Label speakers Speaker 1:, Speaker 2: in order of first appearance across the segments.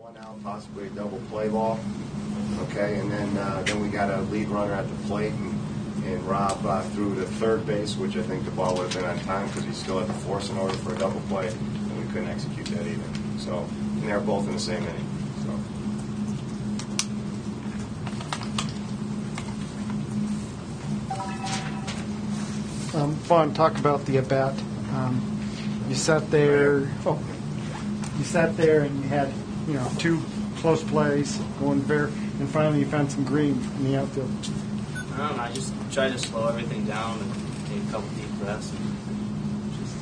Speaker 1: One out, possibly a double play ball. Okay, and then we got a lead runner at the plate, and Rob threw to third base, which I think the ball would have been on time because he still had to force an order for a double play, and we couldn't execute that either. So, and they were both in the same inning.
Speaker 2: Vaughn, talk about the at-bat. You sat there. You sat there and you had, two close plays going there, and finally you found some green in the outfield.
Speaker 3: I don't know. I just tried to slow everything down and take a couple deep breaths and just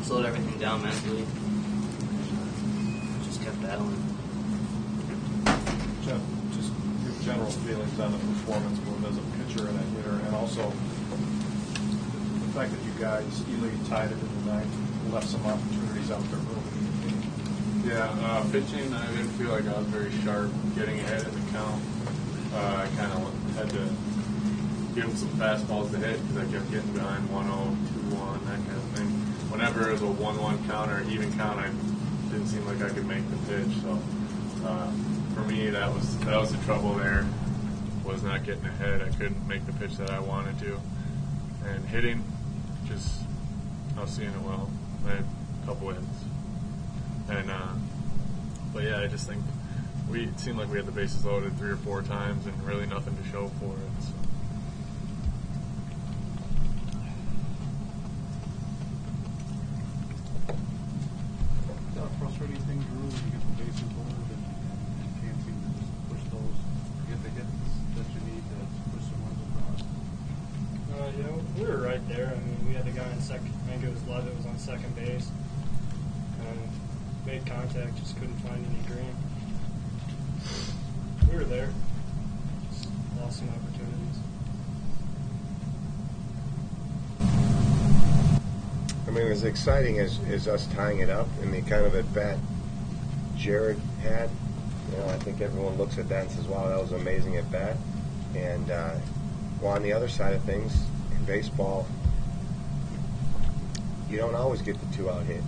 Speaker 3: slowed everything down mentally. And, just kept battling.
Speaker 4: Jeff, just your general feelings on the performance both as a pitcher and a hitter, and also the fact that you guys either tied it in the ninth, left some opportunities out there early in the game.
Speaker 5: Yeah, pitching, I didn't feel like I was very sharp getting ahead in the count. I kind of had to give him some fastballs to hit because I kept getting behind 1-0, 2-1, that kind of thing. Whenever it was a 1-1 count or an even count, I didn't seem like I could make the pitch. So for me, that was the trouble there, was not getting ahead. I couldn't make the pitch that I wanted to. And hitting, just I was seeing it well. I had a couple hits. And but yeah, I just think it seemed like we had the bases loaded 3 or 4 times and really nothing to show for it. So.
Speaker 4: Is that a frustrating thing, Drew, when you get the bases loaded and can't seem to just push those, get the hits that you need to push some runs across?
Speaker 6: We were right there. I mean, we had the guy on second. I think it was Levitt was on second base. Made contact, just couldn't find any green. We were there. Just lost some opportunities.
Speaker 1: I mean, as exciting as us tying it up, and the kind of at bat Jared had, I think everyone looks at that and says, wow, that was an amazing at bat. And on the other side of things, in baseball, you don't always get the 2-out hit.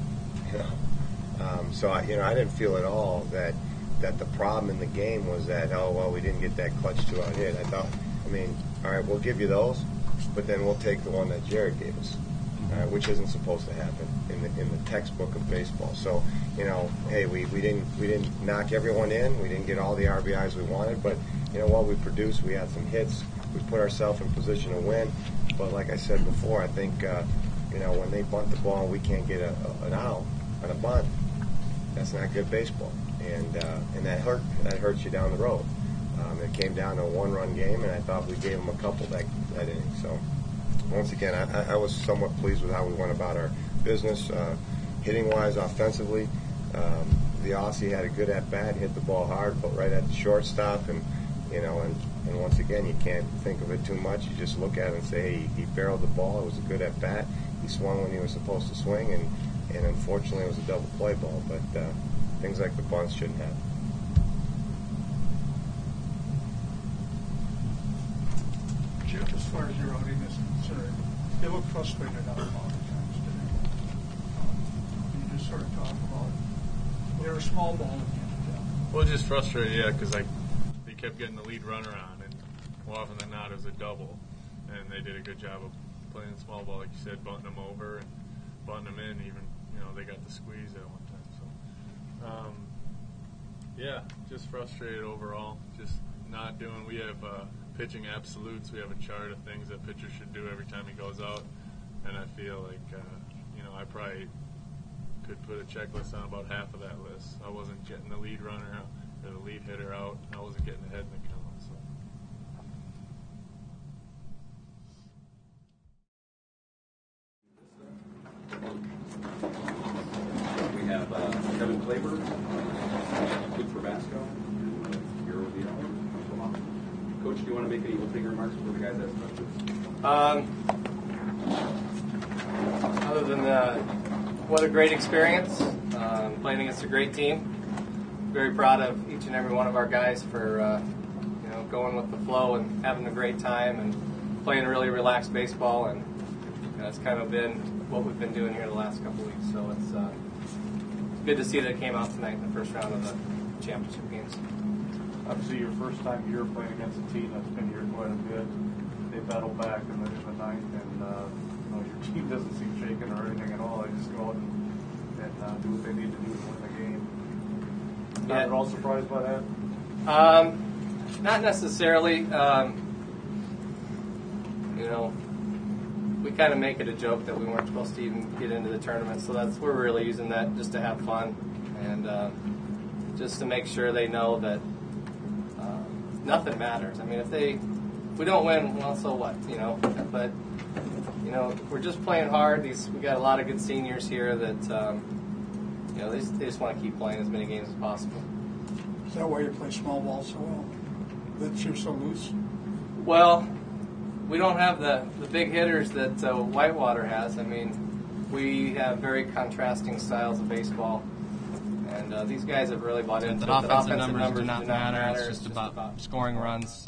Speaker 1: So I didn't feel at all that the problem in the game was that we didn't get that clutch 2-out hit. I thought, all right, we'll give you those, but then we'll take the one that Jared gave us, which isn't supposed to happen in the textbook of baseball. So hey, we didn't knock everyone in, we didn't get all the RBIs we wanted, but what we produced, we had some hits, we put ourselves in position to win. But like I said before, I think when they bunt the ball and we can't get an out on a bunt, that's not good baseball, and that hurts you down the road. It came down to a 1-run game, and I thought we gave them a couple that inning. So once again, I was somewhat pleased with how we went about our business, hitting wise, offensively. The Aussie had a good at bat, hit the ball hard, but right at the shortstop, and once again, you can't think of it too much. You just look at it and say, hey, he barreled the ball. It was a good at bat. He swung when he was supposed to swing, and unfortunately it was a double play ball, but things like the bunts shouldn't happen.
Speaker 7: Jeff, as far as your outing is concerned, they look frustrated out a lot of times today. Can you just sort of talk about they're a small ball again?
Speaker 5: Well, just frustrated, yeah, because they kept getting the lead runner on, and more often than not it was a double, and they did a good job of playing the small ball, like you said, bunting them over and bunting them in, even they got the squeeze at one time. So yeah, just frustrated overall, just not doing. We have pitching absolutes. We have a chart of things that pitchers should do every time he goes out, and I feel like I probably could put a checklist on about half of that list. I wasn't getting the lead runner out or the lead hitter out. I wasn't getting ahead in the count.
Speaker 8: We have Kevin Klaber, Luke Probasco, Hero Villano. Coach, do you want to make any opening remarks before the guys ask questions?
Speaker 9: Other than what a great experience, playing against a great team. Very proud of each and every one of our guys for going with the flow and having a great time and playing really relaxed baseball, and that's kind of been what we've been doing here the last couple of weeks. So it's good to see that it came out tonight in the first round of the championship games.
Speaker 4: Obviously, your first time here playing against a team that's been here quite a bit. They battle back in the ninth, and your team doesn't seem shaken or anything at all. They just go out and do what they need to do to win the game. Not at all surprised by that?
Speaker 9: Not necessarily. We kind of make it a joke that we weren't supposed to even get into the tournament, so we're really using that just to have fun and just to make sure they know that nothing matters. I mean, if we don't win, well, so what? But we're just playing hard. We got a lot of good seniors here that they just want to keep playing as many games as possible.
Speaker 7: Is that why you play small ball so well? That you're so loose?
Speaker 9: Well, we don't have the big hitters that Whitewater has. I mean, we have very contrasting styles of baseball, and these guys have really bought into it.
Speaker 10: The offensive numbers do not matter. It's just about scoring runs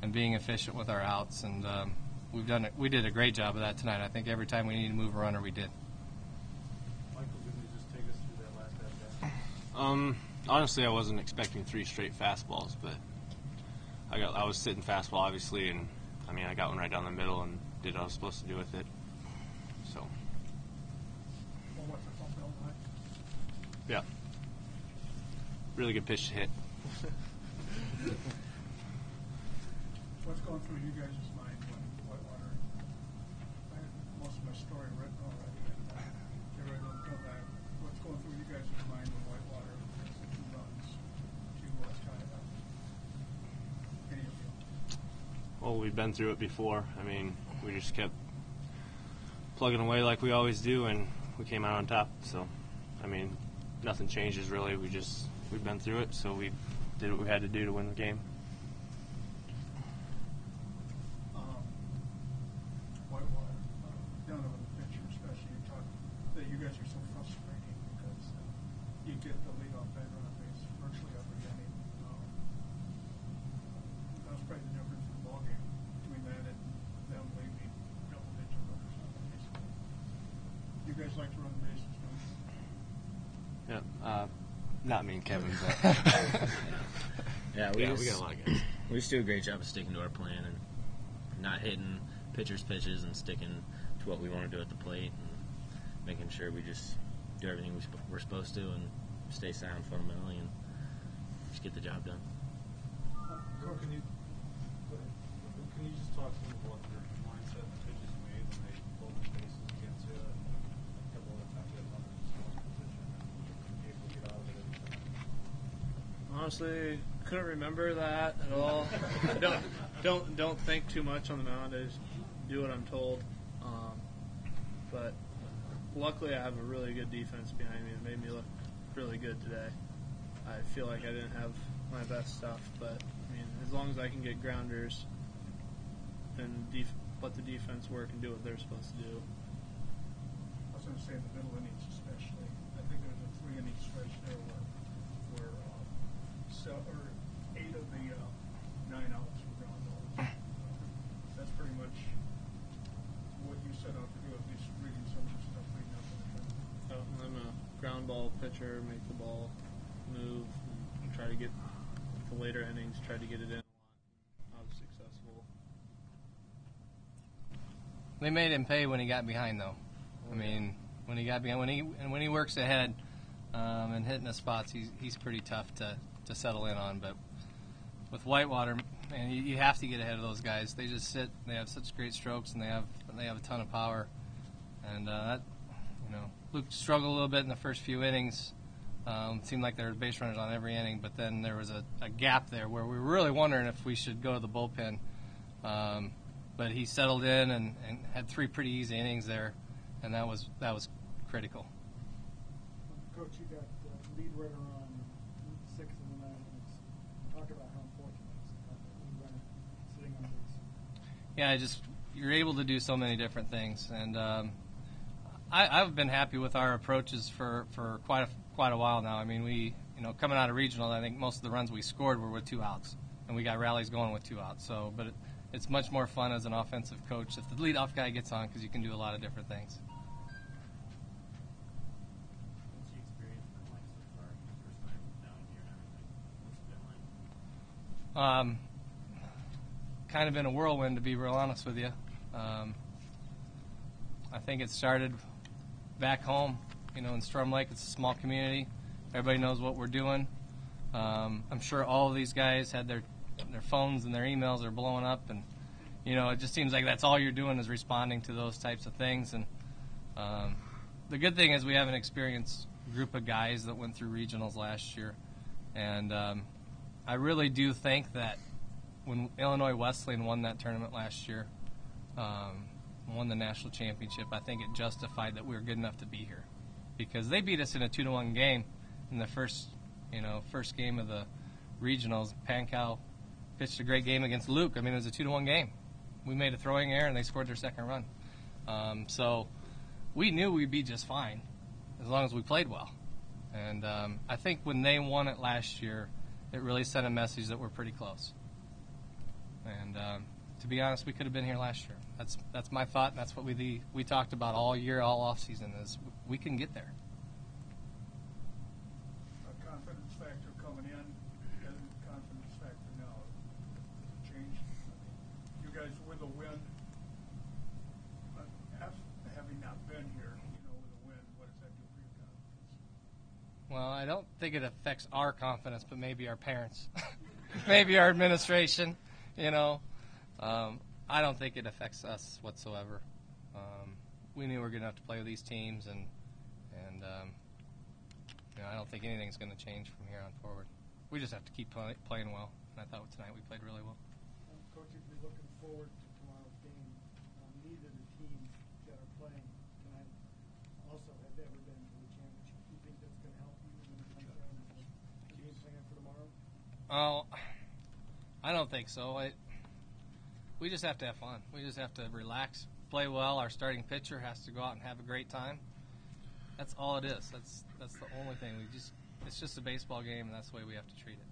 Speaker 10: and being efficient with our outs, and we did a great job of that tonight. I think every time we needed to move a runner, we did.
Speaker 4: Michael, can you just take us through that last at-bat?
Speaker 11: Honestly, I wasn't expecting 3 straight fastballs, but I was sitting fastball, obviously, and I got one right down the middle and did what I was supposed to do with it. So,
Speaker 7: Well, what's the phone bill like?
Speaker 11: yeah, really good pitch to hit.
Speaker 7: What's going through you guys' mind when Whitewater? I had most of my story written already, and get ready to go back. What's going through you guys' mind when Whitewater makes the 2 runs to tie it up? Any of you?
Speaker 11: Well, we've been through it before. We just kept plugging away like we always do, and we came out on top. So, nothing changes really. We've been through it, so we did what we had to do to win the game.
Speaker 7: Whitewater, down over the picture especially, you talk that you guys are so frustrating because you get the leadoff man run on base virtually every inning. That was probably the difference in the ballgame between that and them leaving double-digit runners on base. You guys like to run the bases, don't you?
Speaker 11: Yeah, not me and Kevin, but
Speaker 12: yeah, we got
Speaker 11: a lot of guys.
Speaker 12: We just do a great job of sticking to our plan and not hitting pitchers' pitches and sticking to what we want to do at the plate and making sure we just do everything we're supposed to and stay sound fundamentally and just get the job done.
Speaker 4: Can you just talk to them about their mindset and pitches made when they pulled the bases against you? A couple of times they had one position and be able to get out of it every time.
Speaker 6: Honestly, couldn't remember that at all. don't think too much on the mound. I just do what I'm told. But luckily, I have a really good defense behind me. It made me look really good today. I feel like I didn't have my best stuff, but as long as I can get grounders and let the defense work and do what they're supposed to do.
Speaker 7: I was going to say in the middle innings especially. I think there was a 3-inning stretch there where 8 of the 9 outs were ground balls. That's pretty much what you set out to do, at least reading some of the stuff reading up on the trend.
Speaker 6: I'm a ground ball pitcher, make the ball move, and try to get the later innings, try to get it in. I was successful.
Speaker 10: They made him pay when he got behind, though. When he got behind, when he works ahead and hitting the spots, he's pretty tough to settle in on. But with Whitewater, man, you have to get ahead of those guys. They just sit. They have such great strokes, and they have a ton of power. And Luke struggled a little bit in the first few innings. It seemed like there were base runners on every inning, but then there was a gap there where we were really wondering if we should go to the bullpen. But he settled in and had 3 pretty easy innings there, and that was critical.
Speaker 2: Coach, you got the lead runner on 6 of the 9 innings. Talk about how important it is to have the lead runner sitting on base.
Speaker 10: Yeah, you're able to do so many different things, and I've been happy with our approaches for quite a while now. We coming out of regional, I think most of the runs we scored were with 2 outs, and we got rallies going with 2 outs. So, but it's much more fun as an offensive coach if the leadoff guy gets on because you can do a lot of different things.
Speaker 3: What's the experience been like
Speaker 10: kind of been a whirlwind, to be real honest with you. I think it started back home, in Storm Lake. It's a small community. Everybody knows what we're doing. I'm sure all of these guys had their phones and their emails are blowing up, and it just seems like that's all you're doing is responding to those types of things. And the good thing is we have an experienced group of guys that went through regionals last year, and I really do think that when Illinois Wesleyan won that tournament last year, won the national championship, I think it justified that we were good enough to be here, because they beat us in a 2-1 game in the first game of the regionals. Pankow pitched a great game against Luke. It was a 2-1 game. We made a throwing error, and they scored their second run. So we knew we'd be just fine as long as we played well. And I think when they won it last year, it really sent a message that we're pretty close. And to be honest, we could have been here last year. That's my thought. And that's what we talked about all year, all off season, is we can get there.
Speaker 7: A confidence factor coming in and confidence factor now changed. You guys with a win, having not been here, with a win, what does that do for your confidence?
Speaker 10: Well, I don't think it affects our confidence, but maybe our parents, maybe our administration. I don't think it affects us whatsoever. We knew we were good enough to play with these teams, and I don't think anything's going to change from here on forward. We just have to keep playing well, and I thought tonight we played really well.
Speaker 2: Coach, if you're looking forward to tomorrow's game, neither of the teams that are playing tonight also have ever been to the championship. Do you think that's going to help you when it comes down to the game plan for tomorrow?
Speaker 10: Oh, I don't think so. We just have to have fun. We just have to relax, play well. Our starting pitcher has to go out and have a great time. That's all it is. That's the only thing. It's just a baseball game, and that's the way we have to treat it.